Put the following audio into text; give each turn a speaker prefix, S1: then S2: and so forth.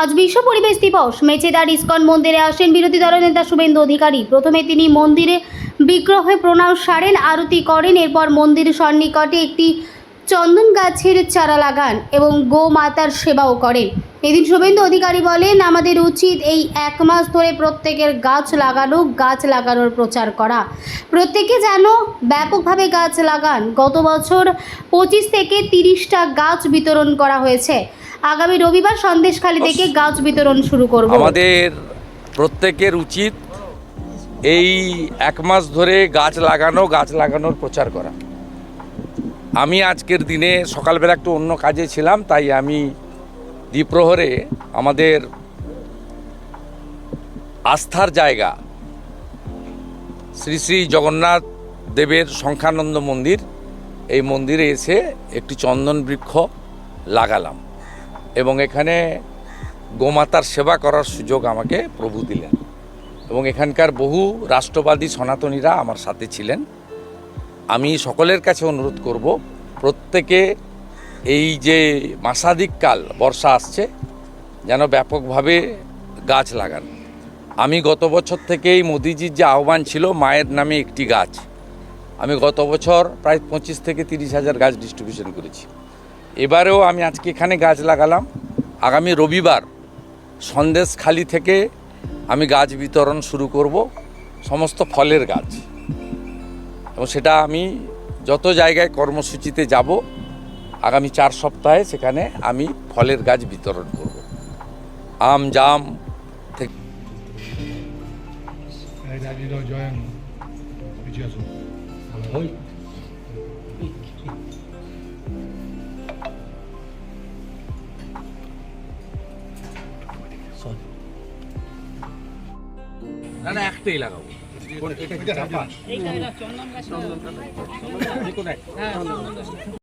S1: আজ বিশ্ব পরিবেশ দিবস। মেচেদার ইস্কন মন্দিরে আসেন বিরোধী দলনেতা শুভেন্দু অধিকারী। প্রথমে তিনি মন্দিরে বিগ্রহে প্রণাম সারেন, আরতি করেন। এরপর মন্দির সন্নিকটে একটি চন্দন গাছের চারা লাগান এবং গোমাতার সেবাও করেন। এদিন শুভেন্দু অধিকারী বলেন, আমাদের উচিত এই এক মাস ধরে প্রত্যেকের গাছ লাগানোর প্রচার করা। প্রত্যেকে যেন ব্যাপকভাবে গাছ লাগান। গত বছর 25 থেকে 30টা গাছ বিতরণ করা হয়েছে। আগামী রবিবার সন্দেশখালী থেকে গাছ বিতরণ শুরু করব।
S2: আমাদের প্রত্যেকের উচিত এই এক মাস ধরে গাছ লাগানোর প্রচার করা। আমি আজকের দিনে সকালবেলা একটু অন্য কাজে ছিলাম, তাই আমি দ্বিপ্রহরে আমাদের আস্থার জায়গা শ্রী শ্রী জগন্নাথ দেবের সংখ্যানন্দ মন্দির, এই মন্দিরে এসে একটি চন্দন বৃক্ষ লাগালাম এবং এখানে গোমাতার সেবা করার সুযোগ আমাকে প্রভু দিলেন এবং এখানকার বহু রাষ্ট্রবাদী সনাতনীরা আমার সাথে ছিলেন। আমি সকলের কাছে অনুরোধ করব, প্রত্যেকে এই যে মাসাধিককাল বর্ষা আসছে যেন ব্যাপকভাবে গাছ লাগান। আমি গত বছর থেকেই মোদিজির যে আহ্বান ছিল মায়ের নামে একটি গাছ, আমি গত বছর প্রায় 25 থেকে 30 হাজার গাছ ডিস্ট্রিবিউশন করেছি। এবারেও আমি আজকে এখানে গাছ লাগালাম। আগামী রবিবার সন্দেশখালী থেকে আমি গাছ বিতরণ শুরু করব, সমস্ত ফলের গাছ, এবং সেটা আমি যত জায়গায় কর্মসূচিতে যাব আগামী 4 সপ্তাহে সেখানে আমি ফলের গাছ বিতরণ করব। আম জাম থেকে না একটাই লাগাবো।